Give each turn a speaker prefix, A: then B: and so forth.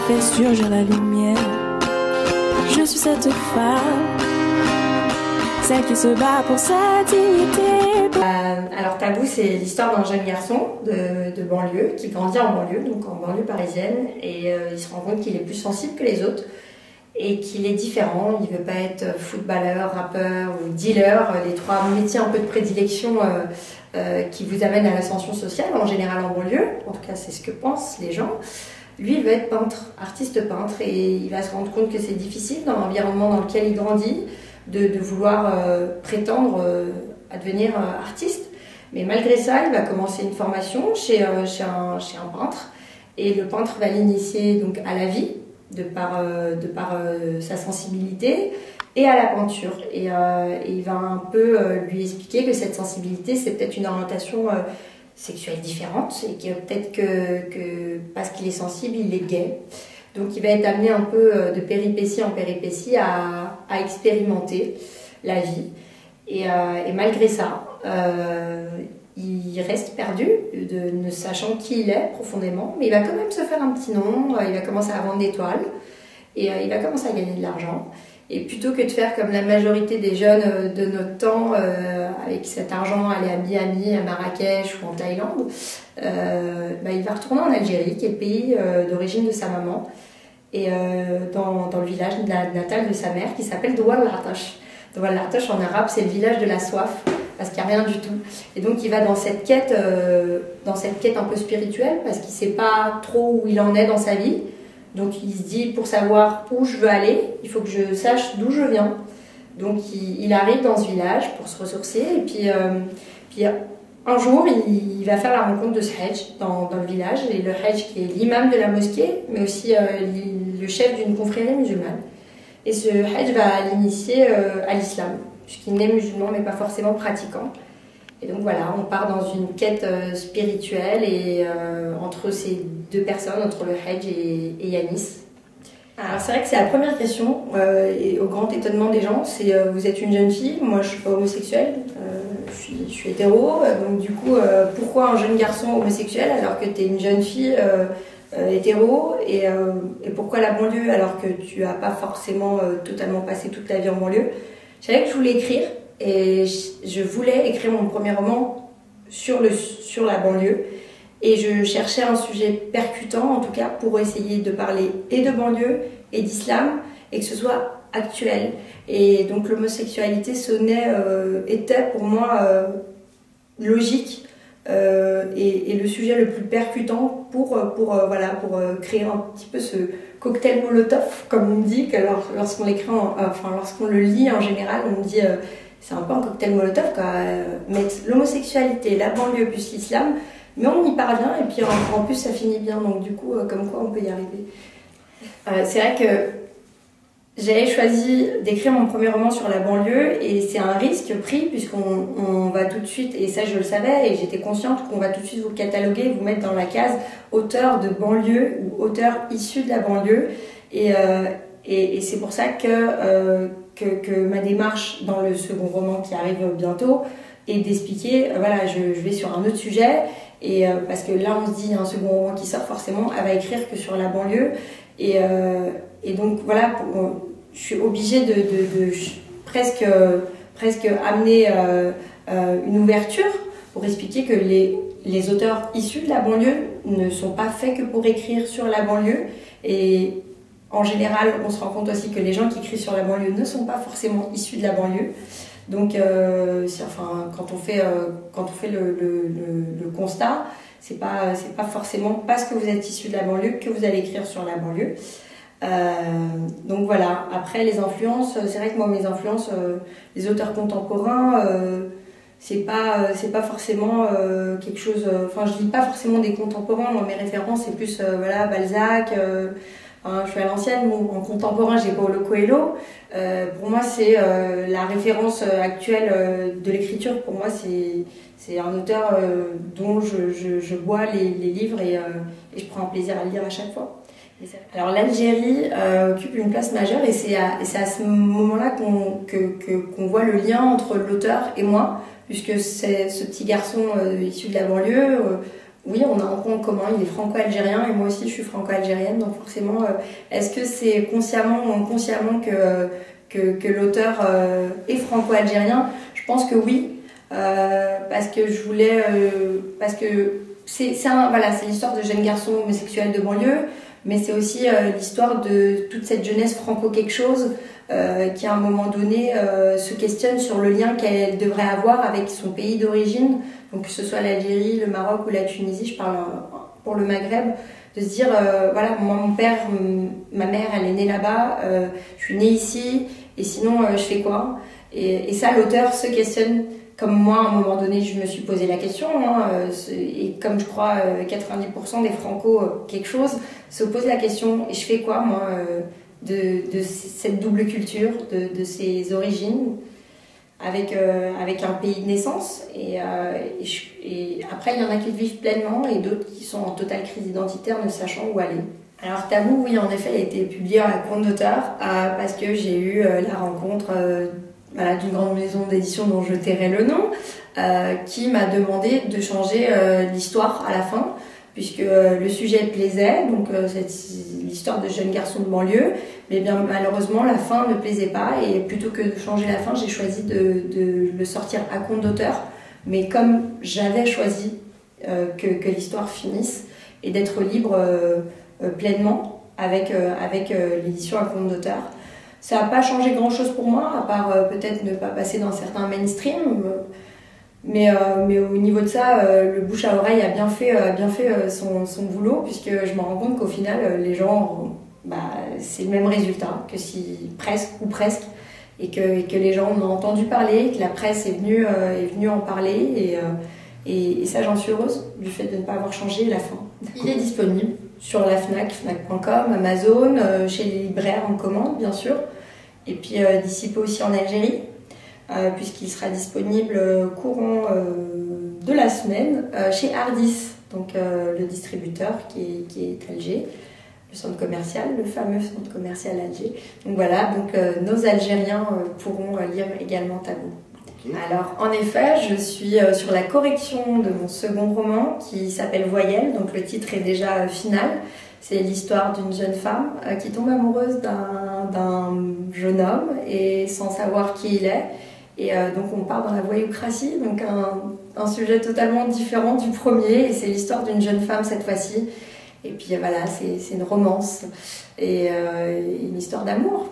A: fait surgir la lumière. Je suis cette femme, celle qui se bat pour sa dignité.
B: Alors Tabou, c'est l'histoire d'un jeune garçon de banlieue qui grandit en banlieue, donc en banlieue parisienne, et il se rend compte qu'il est plus sensible que les autres et qu'il est différent. Il ne veut pas être footballeur, rappeur ou dealer, les trois métiers un peu de prédilection qui vous amènent à l'ascension sociale, en général en banlieue, en tout cas c'est ce que pensent les gens. Lui, il veut être peintre, artiste peintre, et il va se rendre compte que c'est difficile dans l'environnement dans lequel il grandit de vouloir prétendre à devenir artiste. Mais malgré ça, il va commencer une formation chez un peintre, et le peintre va l'initier donc à la vie, de par sa sensibilité, et à la peinture. Et il va un peu lui expliquer que cette sensibilité, c'est peut-être une orientation sexuelle différente, et que peut-être que parce qu'il est sensible, il est gay. Donc il va être amené un peu de péripétie en péripétie à expérimenter la vie. Et malgré ça, il reste perdu, ne sachant qui il est profondément, mais il va quand même se faire un petit nom, il va commencer à vendre des toiles, et il va commencer à gagner de l'argent. Et plutôt que de faire comme la majorité des jeunes de notre temps, avec cet argent, aller à Miami, à Marrakech ou en Thaïlande, il va retourner en Algérie, qui est le pays d'origine de sa maman, et dans le village natal de sa mère, qui s'appelle Douar El Artache. Douar El Artache en arabe, c'est le village de la soif, parce qu'il n'y a rien du tout. Et donc il va dans cette quête un peu spirituelle, parce qu'il ne sait pas trop où il en est dans sa vie. Donc il se dit, pour savoir où je veux aller, il faut que je sache d'où je viens. Donc il arrive dans ce village pour se ressourcer, et puis un jour il va faire la rencontre de ce Hajj dans le village, et le Hajj qui est l'imam de la mosquée, mais aussi le chef d'une confrérie musulmane. Et ce Hajj va l'initier à l'islam, puisqu'il est musulman mais pas forcément pratiquant. Et donc voilà, on part dans une quête spirituelle, et entre ces deux personnes, entre le Hajj et Yanis. Alors c'est vrai que c'est la première question, et au grand étonnement des gens, c'est vous êtes une jeune fille, moi je suis pas homosexuelle, je suis hétéro, donc du coup pourquoi un jeune garçon homosexuel alors que tu es une jeune fille hétéro, et pourquoi la banlieue alors que tu as pas forcément totalement passé toute ta vie en banlieue. Je savais que je voulais écrire, et je voulais écrire mon premier roman sur la banlieue, et je cherchais un sujet percutant, en tout cas pour essayer de parler et de banlieue et d'islam, et que ce soit actuel. Et donc l'homosexualité était pour moi logique, et le sujet le plus percutant pour créer un petit peu ce cocktail molotov, comme on dit, que lorsqu'on le lit en général, on dit c'est un peu un cocktail molotov, mettre l'homosexualité, la banlieue plus l'islam, mais on y parvient, et puis en plus ça finit bien, donc du coup comme quoi on peut y arriver. C'est vrai que j'avais choisi d'écrire mon premier roman sur la banlieue, et c'est un risque pris puisqu'on va tout de suite, et ça je le savais et j'étais consciente qu'on va tout de suite vous cataloguer, vous mettre dans la case auteur de banlieue ou auteur issu de la banlieue, et c'est pour ça que ma démarche dans le second roman qui arrive bientôt est d'expliquer, voilà, je vais sur un autre sujet, et parce que là on se dit, il y a un second roman qui sort, forcément elle va écrire que sur la banlieue, et donc voilà, je suis obligée de presque amener une ouverture pour expliquer que les auteurs issus de la banlieue ne sont pas faits que pour écrire sur la banlieue, et en général on se rend compte aussi que les gens qui écrivent sur la banlieue ne sont pas forcément issus de la banlieue. Donc quand on fait le constat, c'est pas forcément parce que vous êtes issu de la banlieue que vous allez écrire sur la banlieue. Donc voilà, après les influences, c'est vrai que moi mes influences, les auteurs contemporains, c'est pas forcément quelque chose, je lis pas forcément des contemporains, moi mes références c'est plus Balzac, je suis à l'ancienne, en contemporain j'ai Paulo Coelho, pour moi c'est la référence actuelle de l'écriture, pour moi c'est un auteur dont je bois les livres, et je prends un plaisir à le lire à chaque fois. Alors l'Algérie occupe une place majeure, et c'est à ce moment-là qu'on voit le lien entre l'auteur et moi, puisque c'est ce petit garçon issu de la banlieue, Oui, on a un point en commun, il est franco-algérien et moi aussi je suis franco-algérienne, donc forcément, est-ce que c'est consciemment ou inconsciemment que l'auteur est franco-algérien? Je pense que oui, parce que je voulais, parce que voilà, c'est l'histoire de jeunes garçons homosexuels de banlieue, mais c'est aussi l'histoire de toute cette jeunesse franco-quelque chose qui à un moment donné se questionne sur le lien qu'elle devrait avoir avec son pays d'origine, donc que ce soit l'Algérie, le Maroc ou la Tunisie, je parle pour le Maghreb, de se dire voilà, moi mon père, ma mère elle est née là-bas, je suis née ici et sinon je fais quoi? Et ça l'auteur se questionne comme moi à un moment donné je me suis posé la question hein, et comme je crois 90% des franco quelque chose se posent la question et je fais quoi moi de cette double culture, de ces origines avec un pays de naissance et après il y en a qui le vivent pleinement et d'autres qui sont en totale crise identitaire ne sachant où aller. Alors Tabou, oui en effet, elle a été publiée à compte d'auteur parce que j'ai eu la rencontre voilà, d'une grande maison d'édition dont je tairai le nom qui m'a demandé de changer l'histoire à la fin puisque le sujet plaisait, donc c'est l'histoire de jeunes garçons de banlieue, mais bien malheureusement la fin ne plaisait pas et plutôt que de changer la fin, j'ai choisi de le sortir à compte d'auteur, mais comme j'avais choisi que l'histoire finisse et d'être libre pleinement avec l'édition à compte d'auteur. Ça n'a pas changé grand chose pour moi, à part peut-être ne pas passer dans certains mainstream. Mais au niveau de ça, le bouche à oreille a bien fait son boulot, puisque je me rends compte qu'au final, les gens, c'est le même résultat, que si presque ou presque, et que les gens en ont entendu parler, que la presse est venue en parler, et ça j'en suis heureuse, du fait de ne pas avoir changé la fin. Il est disponible sur la Fnac, fnac.com, Amazon, chez les libraires en commande bien sûr, et puis d'ici peu aussi en Algérie. Puisqu'il sera disponible courant de la semaine chez Ardis, donc le distributeur qui est Alger, le centre commercial, le fameux centre commercial Alger. Donc voilà, donc nos Algériens pourront lire également Tabou. Okay. Alors en effet, je suis sur la correction de mon second roman qui s'appelle Voyelle, donc le titre est déjà final. C'est l'histoire d'une jeune femme qui tombe amoureuse d'un jeune homme et sans savoir qui il est. Et donc on part dans la voyoucratie, donc un sujet totalement différent du premier, et c'est l'histoire d'une jeune femme cette fois-ci. Et puis voilà, c'est une romance et une histoire d'amour.